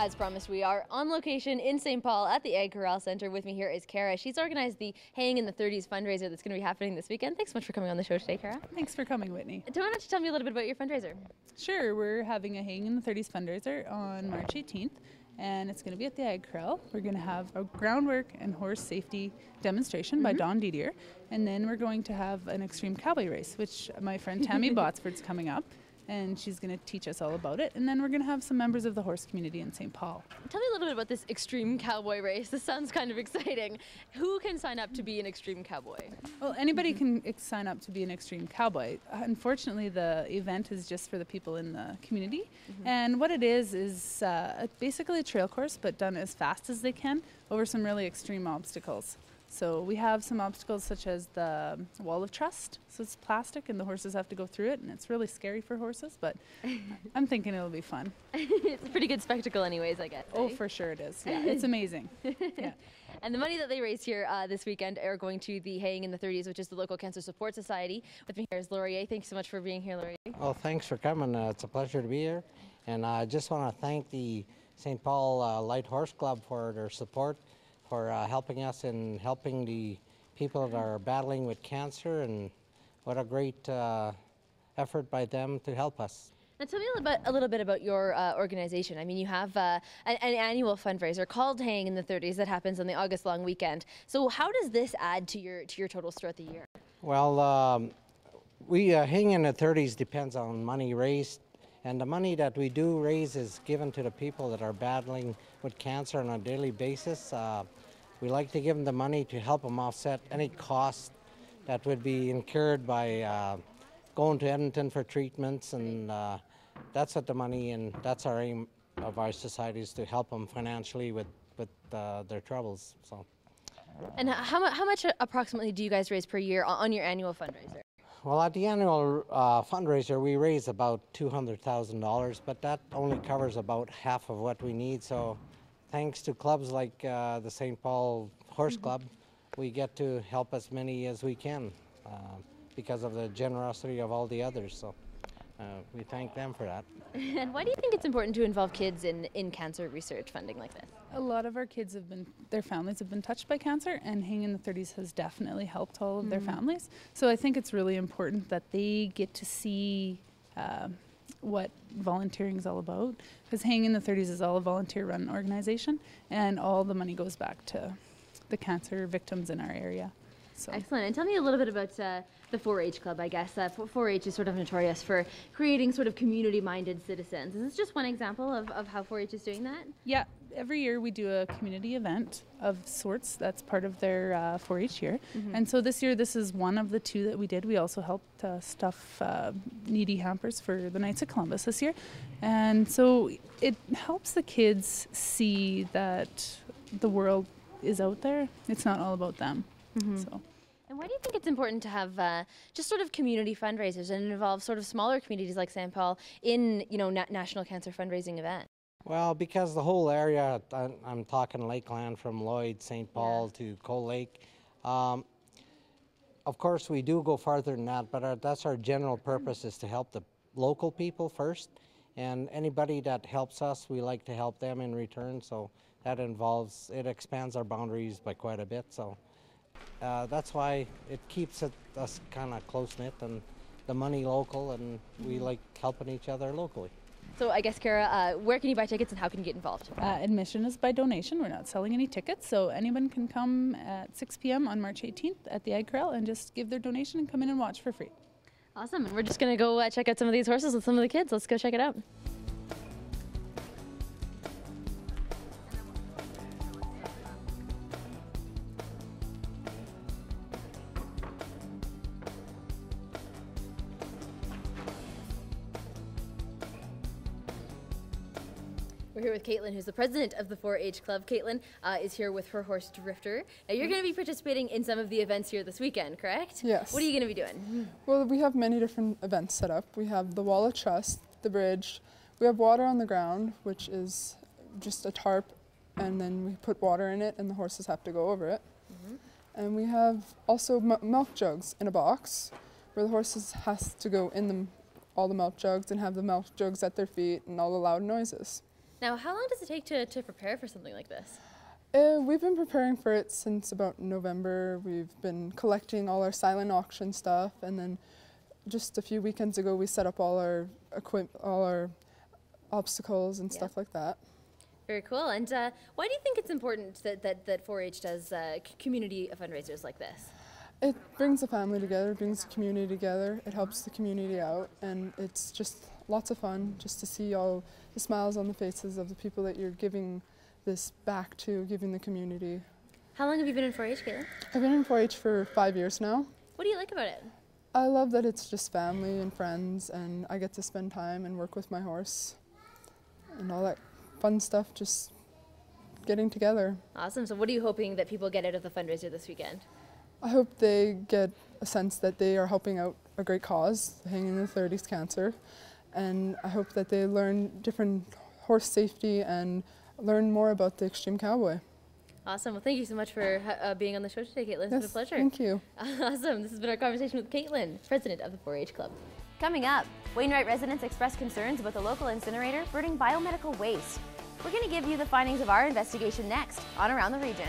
As promised, we are on location in St. Paul at the Ag Corral Center. With me here is Kara. She's organized the Haying in the 30s fundraiser that's going to be happening this weekend. Thanks so much for coming on the show today, Kara. Thanks for coming, Whitney. Do you want to tell me a little bit about your fundraiser? Sure, we're having a Haying in the 30s fundraiser on March 18th, and it's going to be at the Ag Corral. We're going to have a groundwork and horse safety demonstration by Don DECHAINE, and then we're going to have an extreme cowboy race, which my friend Tammy Botsford's coming up, and she's going to teach us all about it. And then we're going to have some members of the horse community in St. Paul. Tell me a little bit about this extreme cowboy race. This sounds kind of exciting. Who can sign up to be an extreme cowboy? Well, anybody can sign up to be an extreme cowboy. Unfortunately, the event is just for the people in the community. And what it is basically a trail course, but done as fast as they can over some really extreme obstacles. So we have some obstacles such as the wall of trust. So it's plastic and the horses have to go through it, and it's really scary for horses, but I'm thinking it'll be fun. It's a pretty good spectacle anyways, I guess. Oh, for sure it is. Yeah, it's amazing. Yeah. And the money that they raise here this weekend are going to the Haying in the 30s, which is the local Cancer Support Society. With me here is LAURIER. Thanks so much for being here, LAURIER. Well, thanks for coming. It's a pleasure to be here. And I just want to thank the St. Paul Light Horse Club for their support, for helping us in helping the people that are battling with cancer, and what a great effort by them to help us. Now tell me a little bit about your organization. I mean, you have an annual fundraiser called Haying in the 30s that happens on the August long weekend. So how does this add to your totals throughout the year? Well, we Haying in the 30s depends on money raised. And the money that we do raise is given to the people that are battling with cancer on a daily basis. We like to give them the money to help them offset any cost that would be incurred by going to Edmonton for treatments, and that's what the money, and that's our aim of our society, is to help them financially with their troubles. So. And how much approximately do you guys raise per year on your annual fundraiser? Well, at the annual fundraiser, we raise about $200,000, but that only covers about half of what we need. So thanks to clubs like the St. Paul Horse Club, we get to help as many as we can because of the generosity of all the others. So we thank them for that. And why do you think it's important to involve kids in cancer research funding like this? A lot of our kids their families have been touched by cancer, and Haying in the 30s has definitely helped all of their families. So I think it's really important that they get to see what volunteering is all about, because Haying in the 30s is all a volunteer-run organization, and all the money goes back to the cancer victims in our area. So. Excellent. And tell me a little bit about the 4-H Club, I guess. 4-H is sort of notorious for creating sort of community-minded citizens. Is this just one example of how 4-H is doing that? Yeah. Every year we do a community event of sorts that's part of their 4-H year. And so this year, this is one of the two that we did. We also helped stuff needy hampers for the Knights of Columbus this year. And so it helps the kids see that the world is out there. It's not all about them. So. And why do you think it's important to have just sort of community fundraisers and involve sort of smaller communities like St. Paul in, national cancer fundraising events? Well, because the whole area, I'm talking Lakeland from Lloyd, St. Paul to Coal Lake. Of course, we do go farther than that, but that's our general purpose, is to help the local people first. And anybody that helps us, we like to help them in return. So that it expands our boundaries by quite a bit. So. That's why it keeps us kind of close-knit, and the money local, and we like helping each other locally. So I guess, Kara, where can you buy tickets and how can you get involved? Admission is by donation. We're not selling any tickets, so anyone can come at 6 p.m. on March 18th at the Ag Corral and just give their donation and come in and watch for free. Awesome. And we're just going to go check out some of these horses with some of the kids. Let's go check it out. We're here with Caitlin, who's the president of the 4-H Club. Caitlin is here with her horse, Drifter. Now, you're going to be participating in some of the events here this weekend, correct? Yes. What are you going to be doing? Well, we have many different events set up. We have the Wall of Trust, the bridge. We have water on the ground, which is just a tarp, and then we put water in it, and the horses have to go over it. And we have also milk jugs in a box, where the horses has to go in all the milk jugs and have the milk jugs at their feet and all the loud noises. Now, how long does it take to prepare for something like this? We've been preparing for it since about November. We've been collecting all our silent auction stuff, and then just a few weekends ago we set up all our all our obstacles and stuff like that. Very cool. And why do you think it's important that 4-H does community fundraisers like this? It brings the family together, brings the community together, it helps the community out, and it's just lots of fun just to see all the smiles on the faces of the people that you're giving this back to, giving the community. How long have you been in 4-H, Caitlin? I've been in 4-H for 5 years now. What do you like about it? I love that it's just family and friends, and I get to spend time and work with my horse and all that fun stuff, just getting together. Awesome. So what are you hoping that people get out of the fundraiser this weekend? I hope they get a sense that they are helping out a great cause, Hanging in the 30s Cancer, and I hope that they learn different horse safety and learn more about the extreme cowboy. Awesome. Well, thank you so much for being on the show today, Caitlin. It's been a pleasure. Thank you. Awesome. This has been our conversation with Caitlin, president of the 4-H Club. Coming up, Wainwright residents express concerns about the local incinerator burning biomedical waste. We're going to give you the findings of our investigation next on Around the Region.